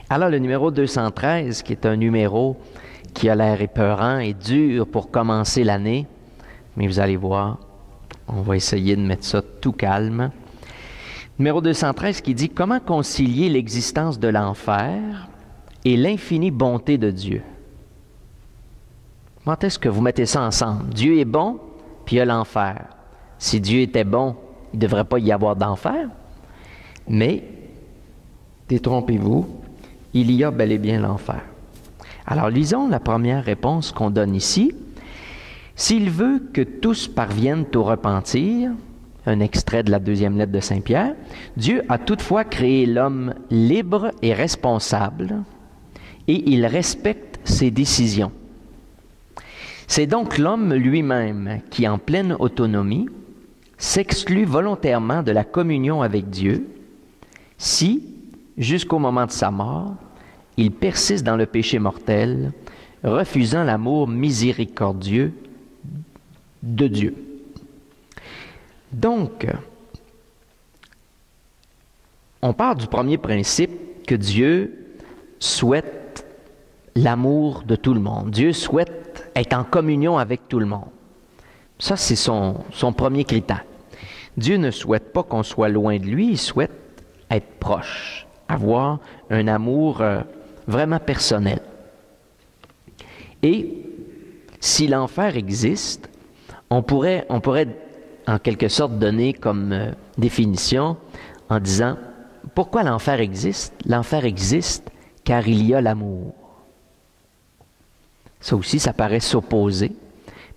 Alors, le numéro 213, qui est un numéro qui a l'air épeurant et dur pour commencer l'année, mais vous allez voir, on va essayer de mettre ça tout calme. Numéro 213 qui dit « Comment concilier l'existence de l'enfer et l'infinie bonté de Dieu? » Comment est-ce que vous mettez ça ensemble? Dieu est bon, puis il y a l'enfer. Si Dieu était bon, il ne devrait pas y avoir d'enfer. Mais, détrompez-vous, il y a bel et bien l'enfer. Alors, lisons la première réponse qu'on donne ici. « S'il veut que tous parviennent au repentir, un extrait de la deuxième lettre de Saint Pierre, Dieu a toutefois créé l'homme libre et responsable, et il respecte ses décisions. C'est donc l'homme lui-même qui, en pleine autonomie, s'exclut volontairement de la communion avec Dieu si, jusqu'au moment de sa mort, il persiste dans le péché mortel, refusant l'amour miséricordieux de Dieu. » Donc, on part du premier principe que Dieu souhaite l'amour de tout le monde. Dieu souhaite être en communion avec tout le monde. Ça, c'est son premier critère. Dieu ne souhaite pas qu'on soit loin de lui, il souhaite être proche, avoir un amour vraiment personnel. Et si l'enfer existe, on pourrait en quelque sorte donner comme définition en disant pourquoi l'enfer existe? L'enfer existe car il y a l'amour. Ça aussi, ça paraît s'opposer.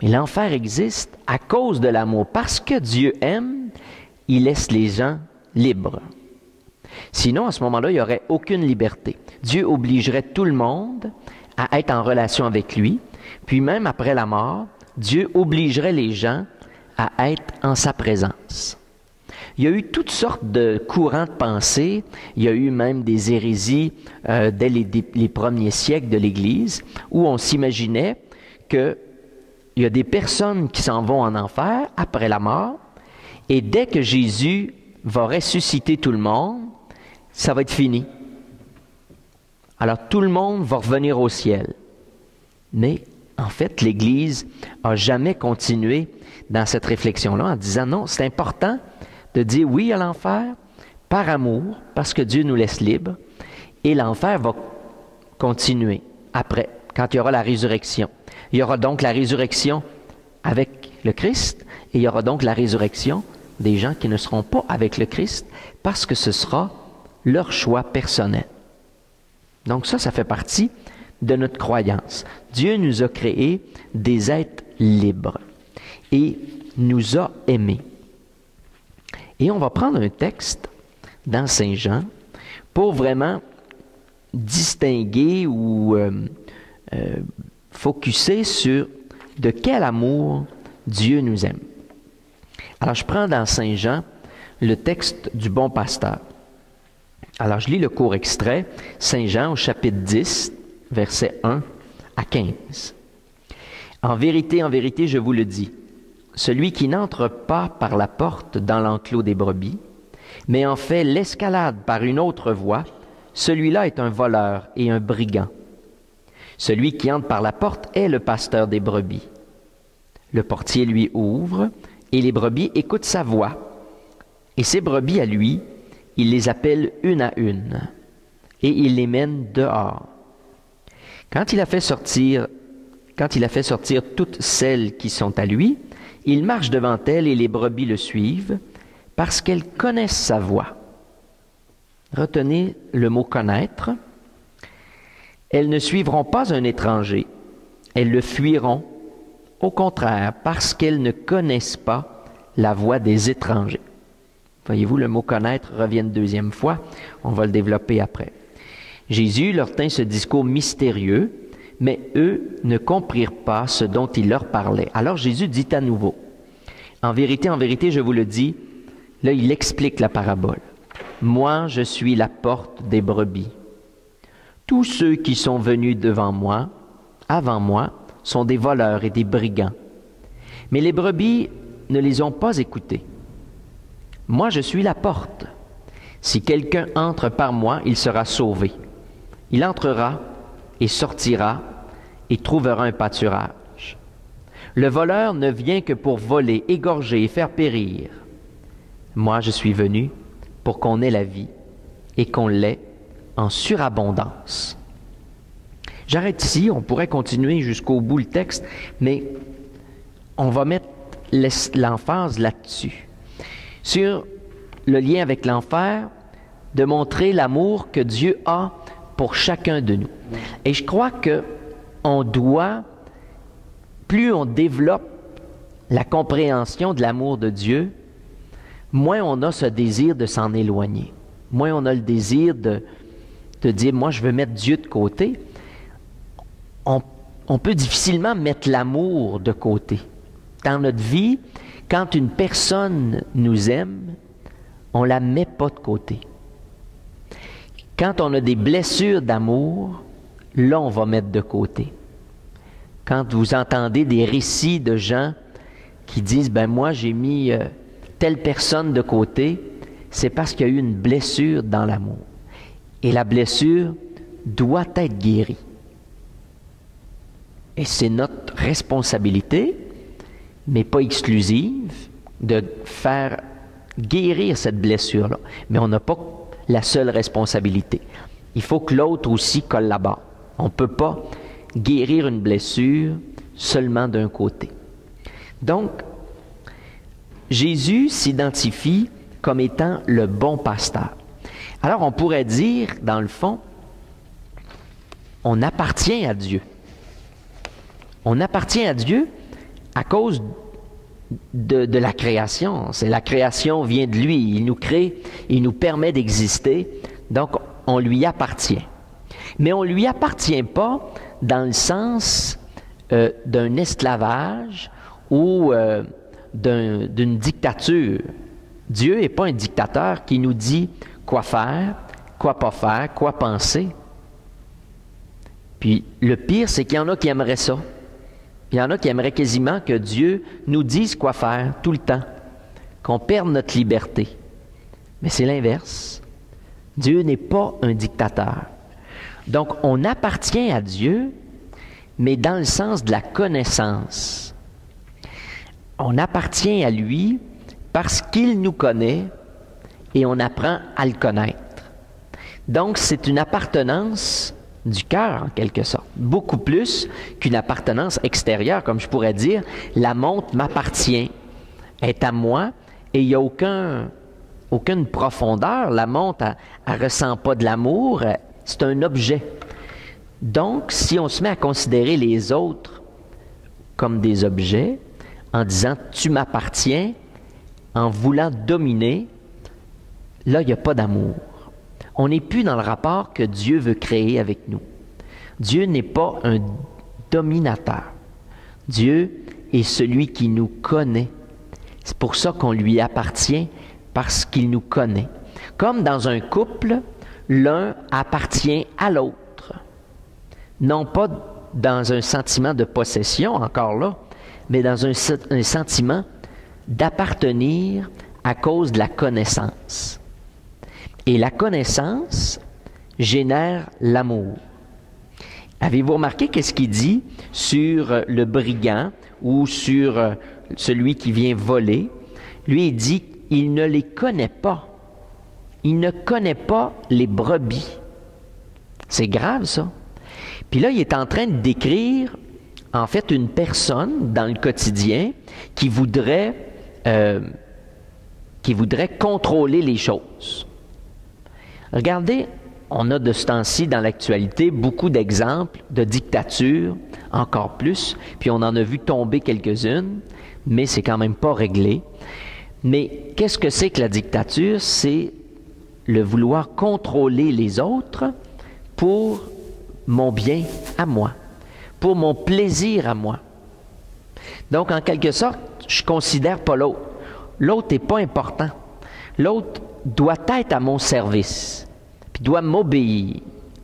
Mais l'enfer existe à cause de l'amour. Parce que Dieu aime, il laisse les gens libres. Sinon, à ce moment-là, il n'y aurait aucune liberté. Dieu obligerait tout le monde à être en relation avec lui. Puis même après la mort, Dieu obligerait les gens à être en sa présence. Il y a eu toutes sortes de courants de pensée. Il y a eu même des hérésies dès les premiers siècles de l'Église où on s'imaginait qu'il y a des personnes qui s'en vont en enfer après la mort et dès que Jésus va ressusciter tout le monde, ça va être fini. Alors tout le monde va revenir au ciel. Mais en fait, l'Église n'a jamais continué dans cette réflexion-là en disant non, c'est important de dire oui à l'enfer par amour, parce que Dieu nous laisse libres, et l'enfer va continuer après, quand il y aura la résurrection. Il y aura donc la résurrection avec le Christ, et il y aura donc la résurrection des gens qui ne seront pas avec le Christ, parce que ce sera leur choix personnel. Donc ça fait partie de notre croyance. Dieu nous a créés des êtres libres et nous a aimés. Et on va prendre un texte dans Saint Jean pour vraiment distinguer ou focusser sur de quel amour Dieu nous aime. Alors je prends dans Saint Jean le texte du bon pasteur. Alors je lis le court extrait, Saint Jean au chapitre 10, versets 1 à 15. « En vérité, je vous le dis, celui qui n'entre pas par la porte dans l'enclos des brebis, mais en fait l'escalade par une autre voie, celui-là est un voleur et un brigand. Celui qui entre par la porte est le pasteur des brebis. Le portier lui ouvre, et les brebis écoutent sa voix. Et ces brebis à lui, il les appelle une à une, et il les mène dehors. Quand il a fait sortir toutes celles qui sont à lui, il marche devant elles et les brebis le suivent parce qu'elles connaissent sa voix. » Retenez le mot « connaître ». Elles ne suivront pas un étranger, elles le fuiront, au contraire, parce qu'elles ne connaissent pas la voix des étrangers. Voyez-vous, le mot « connaître » revient une deuxième fois, on va le développer après. Jésus leur tint ce discours mystérieux, mais eux ne comprirent pas ce dont il leur parlait. Alors Jésus dit à nouveau, « En vérité, je vous le dis, » là il explique la parabole. « Moi, je suis la porte des brebis. Tous ceux qui sont venus avant moi, sont des voleurs et des brigands. Mais les brebis ne les ont pas écoutés. Moi, je suis la porte. Si quelqu'un entre par moi, il sera sauvé. Il entrera et sortira et trouvera un pâturage. Le voleur ne vient que pour voler, égorger et faire périr. Moi, je suis venu pour qu'on ait la vie et qu'on l'ait en surabondance. J'arrête ici, on pourrait continuer jusqu'au bout le texte, mais on va mettre l'emphase là-dessus. Sur le lien avec l'enfer, de montrer l'amour que Dieu a pour chacun de nous. Et je crois que on doit, plus on développe la compréhension de l'amour de Dieu, moins on a ce désir de s'en éloigner. Moins on a le désir de dire, moi je veux mettre Dieu de côté. On peut difficilement mettre l'amour de côté. Dans notre vie, quand une personne nous aime, on ne la met pas de côté. Quand on a des blessures d'amour, là, on va mettre de côté. Quand vous entendez des récits de gens qui disent, ben moi, j'ai mis telle personne de côté, c'est parce qu'il y a eu une blessure dans l'amour. Et la blessure doit être guérie. Et c'est notre responsabilité, mais pas exclusive, de faire guérir cette blessure-là. Mais on n'a pas la seule responsabilité. Il faut que l'autre aussi collabore. On ne peut pas guérir une blessure seulement d'un côté. Donc, Jésus s'identifie comme étant le bon pasteur. Alors, on pourrait dire, dans le fond, on appartient à Dieu. On appartient à Dieu à cause de la création. C'est la création vient de lui. Il nous crée, il nous permet d'exister. Donc, on lui appartient. Mais on ne lui appartient pas dans le sens d'un esclavage ou d'une dictature. Dieu n'est pas un dictateur qui nous dit quoi faire, quoi pas faire, quoi penser. Puis le pire, c'est qu'il y en a qui aimeraient ça. Il y en a qui aimeraient quasiment que Dieu nous dise quoi faire tout le temps, qu'on perde notre liberté. Mais c'est l'inverse. Dieu n'est pas un dictateur. Donc, on appartient à Dieu, mais dans le sens de la connaissance. On appartient à lui parce qu'il nous connaît et on apprend à le connaître. Donc, c'est une appartenance du cœur, en quelque sorte. Beaucoup plus qu'une appartenance extérieure, comme je pourrais dire, la montre m'appartient, est à moi, et il n'y a aucune profondeur. La montre, elle ne ressent pas de l'amour, c'est un objet. Donc, si on se met à considérer les autres comme des objets, en disant « tu m'appartiens », en voulant dominer, là, il n'y a pas d'amour. On n'est plus dans le rapport que Dieu veut créer avec nous. Dieu n'est pas un dominateur. Dieu est celui qui nous connaît. C'est pour ça qu'on lui appartient, parce qu'il nous connaît. Comme dans un couple, l'un appartient à l'autre. Non pas dans un sentiment de possession, encore là, mais dans un sentiment d'appartenir à cause de la connaissance. Et la connaissance génère l'amour. Avez-vous remarqué qu'est-ce qu'il dit sur le brigand ou sur celui qui vient voler? Lui, il dit qu'il ne les connaît pas. Il ne connaît pas les brebis. C'est grave, ça. Puis là, il est en train de décrire, en fait, une personne dans le quotidien qui voudrait contrôler les choses. Regardez, on a de ce temps-ci dans l'actualité beaucoup d'exemples de dictatures, encore plus, puis on en a vu tomber quelques-unes, mais c'est quand même pas réglé. Mais qu'est-ce que c'est que la dictature? C'est le vouloir contrôler les autres pour mon bien à moi, pour mon plaisir à moi. Donc, en quelque sorte, je ne considère pas l'autre. L'autre n'est pas important. L'autre doit être à mon service, puis doit m'obéir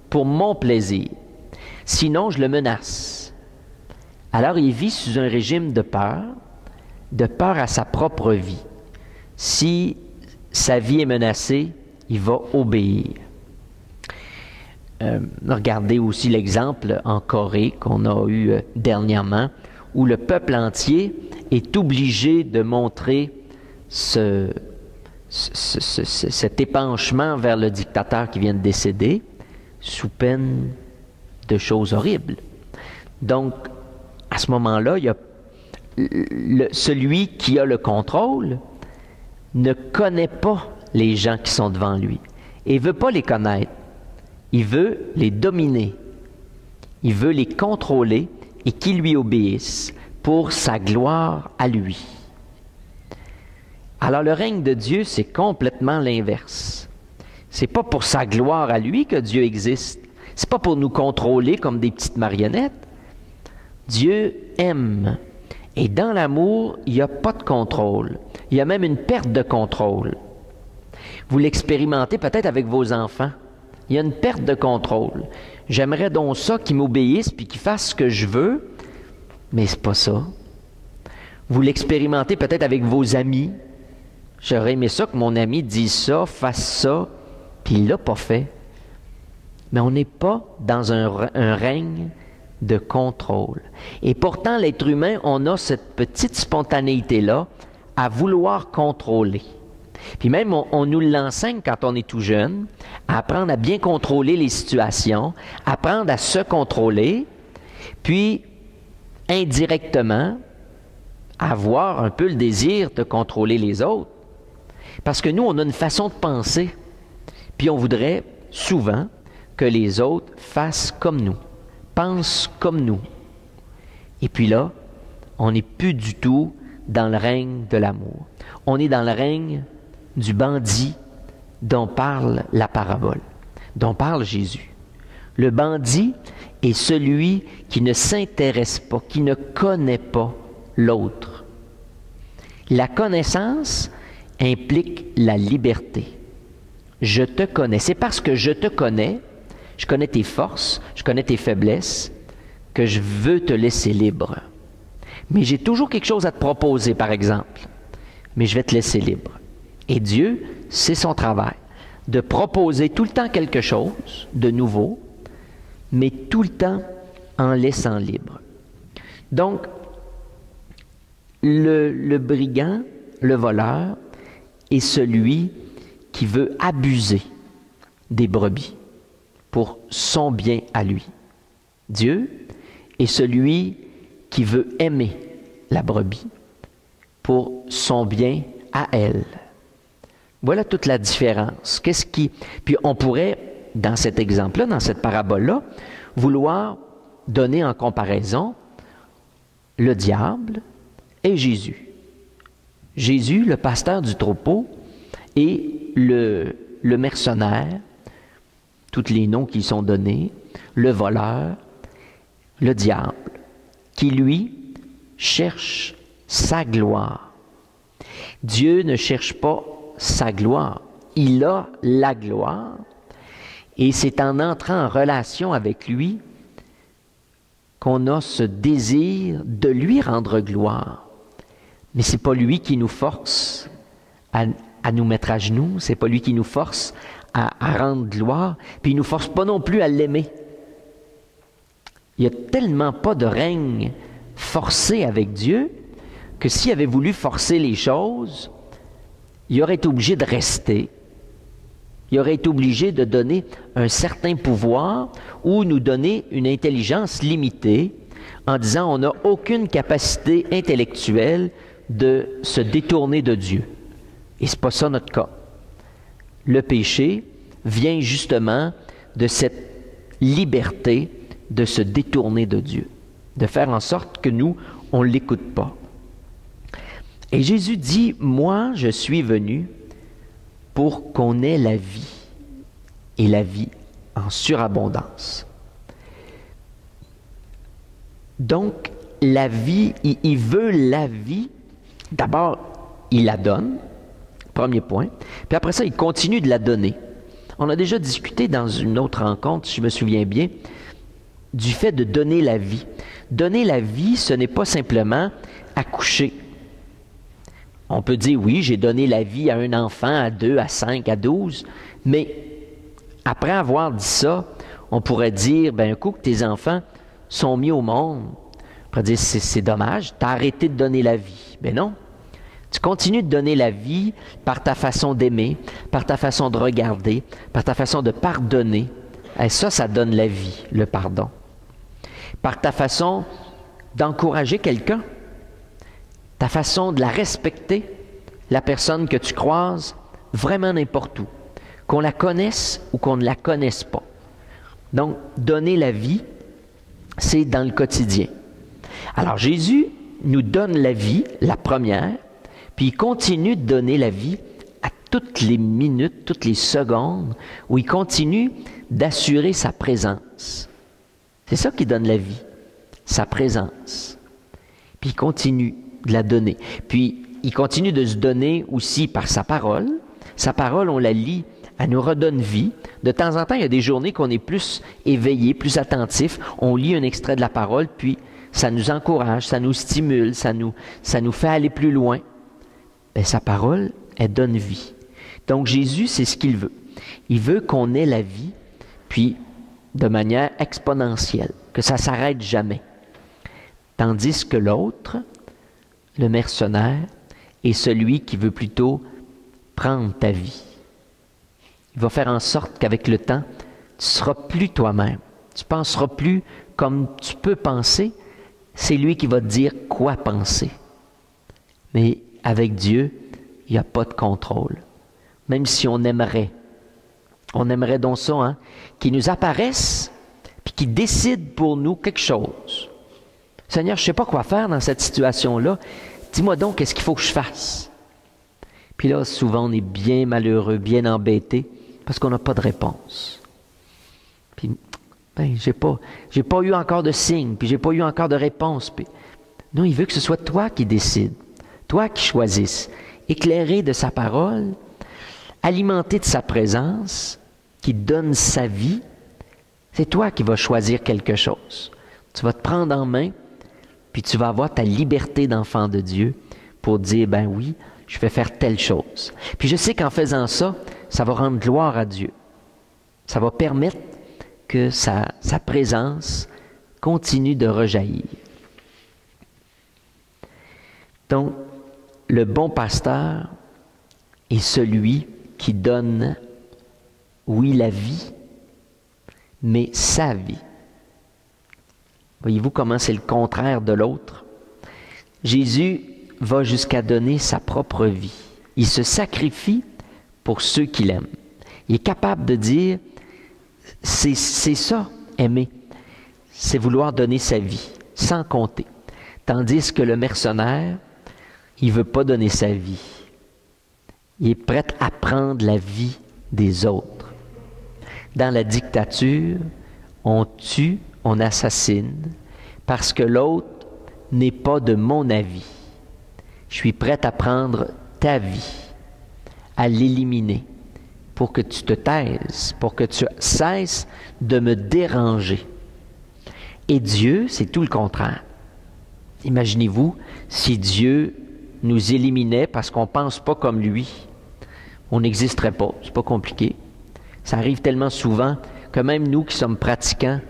pour mon plaisir. Sinon, je le menace. Alors, il vit sous un régime de peur à sa propre vie. Si sa vie est menacée, il va obéir. Regardez aussi l'exemple en Corée qu'on a eu dernièrement, où le peuple entier est obligé de montrer cet épanchement vers le dictateur qui vient de décéder, sous peine de choses horribles. Donc, à ce moment-là, il y a celui qui a le contrôle ne connaît pas les gens qui sont devant lui et ne veut pas les connaître. Il veut les dominer. Il veut les contrôler et qu'ils lui obéissent pour sa gloire à lui. Alors le règne de Dieu, c'est complètement l'inverse. C'est pas pour sa gloire à lui que Dieu existe. C'est pas pour nous contrôler comme des petites marionnettes. Dieu aime. Et dans l'amour, il n'y a pas de contrôle. Il y a même une perte de contrôle. Vous l'expérimentez peut-être avec vos enfants. Il y a une perte de contrôle. J'aimerais donc ça qu'ils m'obéissent puis qu'ils fassent ce que je veux, mais c'est pas ça. Vous l'expérimentez peut-être avec vos amis. J'aurais aimé ça que mon ami dise ça, fasse ça, puis il l'a pas fait. Mais on n'est pas dans un règne de contrôle. Et pourtant, l'être humain, on a cette petite spontanéité-là à vouloir contrôler. Puis même, on nous l'enseigne quand on est tout jeune, à apprendre à bien contrôler les situations, apprendre à se contrôler, puis indirectement, avoir un peu le désir de contrôler les autres. Parce que nous, on a une façon de penser, puis on voudrait souvent que les autres fassent comme nous, pensent comme nous. Et puis là, on n'est plus du tout dans le règne de l'amour. On est dans le règne du bandit dont parle la parabole, dont parle Jésus. Le bandit est celui qui ne s'intéresse pas, qui ne connaît pas l'autre. La connaissance implique la liberté. Je te connais. C'est parce que je te connais, je connais tes forces, je connais tes faiblesses, que je veux te laisser libre. Mais j'ai toujours quelque chose à te proposer, par exemple. Mais je vais te laisser libre. Et Dieu, c'est son travail, de proposer tout le temps quelque chose de nouveau, mais tout le temps en laissant libre. Donc, le brigand, le voleur, est celui qui veut abuser des brebis pour son bien à lui. Dieu est celui qui veut aimer la brebis pour son bien à elle. Voilà toute la différence. Puis on pourrait, dans cet exemple-là, dans cette parabole-là, vouloir donner en comparaison le diable et Jésus. Jésus, le pasteur du troupeau, et le mercenaire, tous les noms qui y sont donnés, le voleur, le diable, qui lui cherche sa gloire. Dieu ne cherche pas sa gloire. Il a la gloire et c'est en entrant en relation avec lui qu'on a ce désir de lui rendre gloire. Mais ce n'est pas lui qui nous force à nous mettre à genoux, ce n'est pas lui qui nous force à rendre gloire, puis il ne nous force pas non plus à l'aimer. Il n'y a tellement pas de règne forcé avec Dieu que s'il avait voulu forcer les choses, il aurait été obligé de rester. Il aurait été obligé de donner un certain pouvoir ou nous donner une intelligence limitée en disant on n'a aucune capacité intellectuelle de se détourner de Dieu. Et ce n'est pas ça notre cas. Le péché vient justement de cette liberté de se détourner de Dieu, de faire en sorte que nous, on ne l'écoute pas. Et Jésus dit, moi, je suis venu pour qu'on ait la vie, et la vie en surabondance. Donc, la vie, il veut la vie. D'abord, il la donne, premier point. Puis après ça, il continue de la donner. On a déjà discuté dans une autre rencontre, si je me souviens bien, du fait de donner la vie. Donner la vie, ce n'est pas simplement accoucher. On peut dire, oui, j'ai donné la vie à un enfant, à 2, à 5, à 12, mais après avoir dit ça, On pourrait dire, ben un coup que tes enfants sont mis au monde, on pourrait dire, c'est dommage, tu as arrêté de donner la vie. Ben non. Tu continues de donner la vie par ta façon d'aimer, par ta façon de regarder, par ta façon de pardonner. Et ça donne la vie, le pardon. Par ta façon d'encourager quelqu'un, ta façon de la respecter, la personne que tu croises, vraiment n'importe où, qu'on la connaisse ou qu'on ne la connaisse pas. Donc, donner la vie, c'est dans le quotidien. Alors, Jésus nous donne la vie, la première, puis il continue de donner la vie à toutes les minutes, toutes les secondes, où il continue d'assurer sa présence. C'est ça qui donne la vie, sa présence. Puis il continue de la donner. Puis il continue de se donner aussi par sa parole. Sa parole, on la lit, elle nous redonne vie. De temps en temps, il y a des journées qu'on est plus éveillé, plus attentif. On lit un extrait de la parole, puis ça nous encourage, ça nous stimule, ça nous fait aller plus loin. Bien, sa parole, elle donne vie. Donc Jésus, c'est ce qu'il veut. Il veut qu'on ait la vie, puis de manière exponentielle, que ça ne s'arrête jamais. Tandis que l'autre, le mercenaire, est celui qui veut plutôt prendre ta vie. Il va faire en sorte qu'avec le temps, tu ne seras plus toi-même. Tu ne penseras plus comme tu peux penser. C'est lui qui va te dire quoi penser. Mais avec Dieu, il n'y a pas de contrôle. Même si on aimerait donc ça, hein, qu'il nous apparaisse, puis qu'il décide pour nous quelque chose. Seigneur, je ne sais pas quoi faire dans cette situation-là. Dis-moi donc, qu'est-ce qu'il faut que je fasse? Puis là, souvent, on est bien malheureux, bien embêté, parce qu'on n'a pas de réponse. Puis, ben, j'ai pas eu encore de signe, puis j'ai pas eu encore de réponse. Puis, non, il veut que ce soit toi qui décides, toi qui choisisses, éclairé de sa parole, alimenté de sa présence, qui donne sa vie. C'est toi qui vas choisir quelque chose. Tu vas te prendre en main, puis tu vas avoir ta liberté d'enfant de Dieu pour dire, ben oui, je vais faire telle chose. Puis je sais qu'en faisant ça, ça va rendre gloire à Dieu. Ça va permettre que sa présence continue de rejaillir. Donc, le bon pasteur est celui qui donne, oui, la vie, mais sa vie. Voyez-vous comment c'est le contraire de l'autre? Jésus va jusqu'à donner sa propre vie. Il se sacrifie pour ceux qu'il aime. Il est capable de dire, c'est ça, aimer. C'est vouloir donner sa vie, sans compter. Tandis que le mercenaire, il ne veut pas donner sa vie. Il est prêt à prendre la vie des autres. Dans la dictature, on tue, on assassine, parce que l'autre n'est pas de mon avis. Je suis prêt à prendre ta vie, à l'éliminer, pour que tu te taises, pour que tu cesses de me déranger. Et Dieu, c'est tout le contraire. Imaginez-vous si Dieu nous éliminait parce qu'on ne pense pas comme lui. On n'existerait pas, c'est pas compliqué. Ça arrive tellement souvent que même nous qui sommes pratiquants,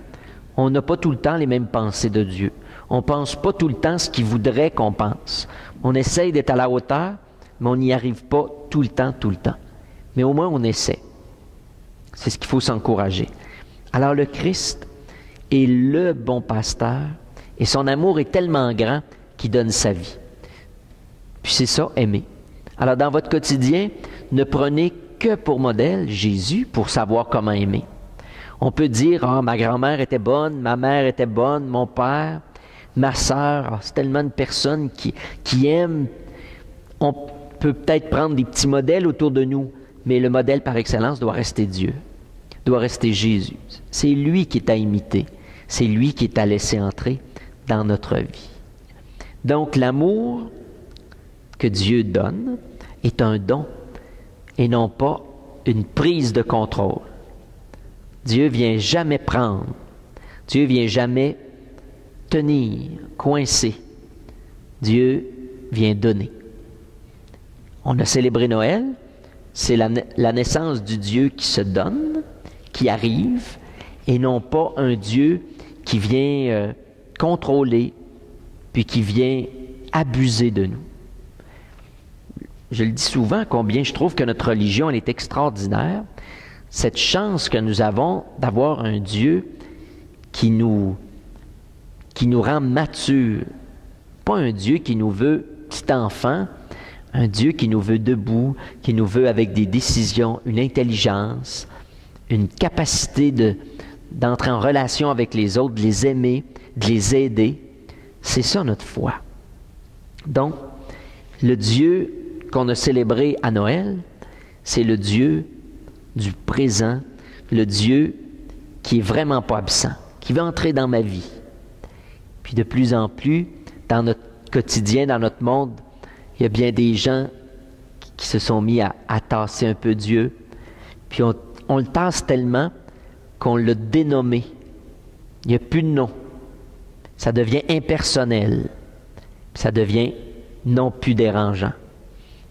on n'a pas tout le temps les mêmes pensées de Dieu. On ne pense pas tout le temps ce qu'il voudrait qu'on pense. On essaye d'être à la hauteur, mais on n'y arrive pas tout le temps. Mais au moins on essaie. C'est ce qu'il faut s'encourager. Alors le Christ est le bon pasteur et son amour est tellement grand qu'il donne sa vie. Puis c'est ça, aimer. Alors dans votre quotidien, ne prenez que pour modèle Jésus pour savoir comment aimer. On peut dire, ma grand-mère était bonne, ma mère était bonne, mon père, ma sœur, c'est tellement de personnes qui aiment. On peut peut-être prendre des petits modèles autour de nous, mais le modèle par excellence doit rester Dieu, doit rester Jésus. C'est lui qui est à imiter, c'est lui qui est à laisser entrer dans notre vie. Donc l'amour que Dieu donne est un don et non pas une prise de contrôle. Dieu vient jamais prendre, Dieu vient jamais tenir, coincer. Dieu vient donner. On a célébré Noël, c'est la naissance du Dieu qui se donne, qui arrive et non pas un Dieu qui vient contrôler, puis qui vient abuser de nous. Je le dis souvent, combien je trouve que notre religion, elle est extraordinaire. Cette chance que nous avons d'avoir un Dieu qui nous rend matures. Pas un Dieu qui nous veut petit enfant, un Dieu qui nous veut debout, qui nous veut avec des décisions, une intelligence, une capacité d'entrer en relation avec les autres, de les aimer, de les aider. C'est ça notre foi. Donc, le Dieu qu'on a célébré à Noël, c'est le Dieu du présent, le Dieu qui est vraiment pas absent, qui veut entrer dans ma vie. Puis de plus en plus, dans notre quotidien, dans notre monde, il y a bien des gens qui se sont mis à tasser un peu Dieu, puis on le tasse tellement qu'on l'a dénommé. Il n'y a plus de nom. Ça devient impersonnel. Ça devient non plus dérangeant.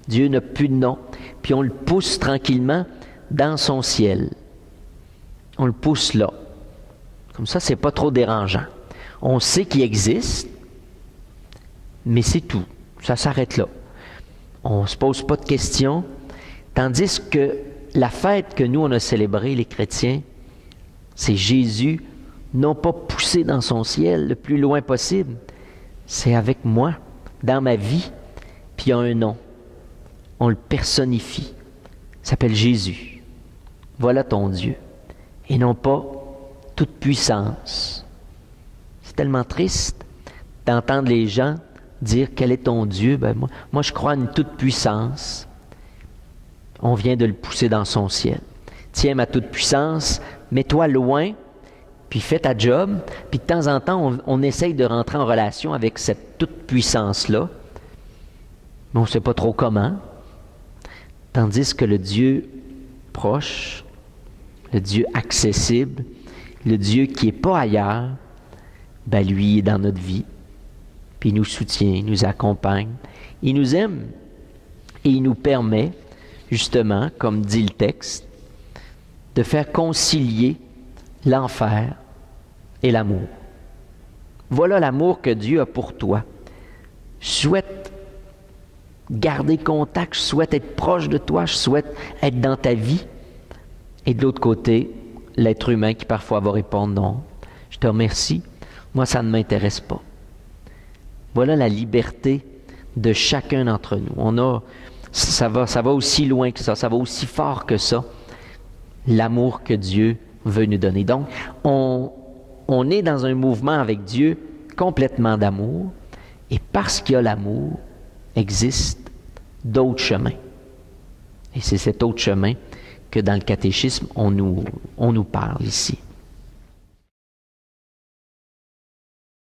Dieu n'a plus de nom. Puis on le pousse tranquillement dans son ciel. On le pousse là. Comme ça, c'est pas trop dérangeant. On sait qu'il existe, mais c'est tout. Ça s'arrête là. On ne se pose pas de questions. Tandis que la fête que nous, on a célébrée, les chrétiens, c'est Jésus, non pas poussé dans son ciel le plus loin possible. C'est avec moi, dans ma vie, puis il y a un nom. On le personnifie. Il s'appelle Jésus. Voilà ton Dieu. Et non pas toute puissance. C'est tellement triste d'entendre les gens dire quel est ton Dieu. Ben moi, je crois à une toute puissance. On vient de le pousser dans son ciel. Tiens ma toute puissance, mets-toi loin, puis fais ta job. Puis de temps en temps, on essaye de rentrer en relation avec cette toute puissance-là. Mais on ne sait pas trop comment. Tandis que le Dieu proche, le Dieu accessible, le Dieu qui n'est pas ailleurs, ben lui est dans notre vie. Puis il nous soutient, il nous accompagne, il nous aime et il nous permet, justement, comme dit le texte, de faire concilier l'enfer et l'amour. Voilà l'amour que Dieu a pour toi. Je souhaite garder contact, je souhaite être proche de toi, je souhaite être dans ta vie. Et de l'autre côté, l'être humain qui parfois va répondre non. Je te remercie, moi ça ne m'intéresse pas. Voilà la liberté de chacun d'entre nous. Ça va aussi loin que ça va aussi fort que ça, l'amour que Dieu veut nous donner. Donc, on est dans un mouvement avec Dieu complètement d'amour, et parce qu'il y a l'amour, existent d'autres chemins. Et c'est cet autre chemin que dans le catéchisme, on nous parle ici.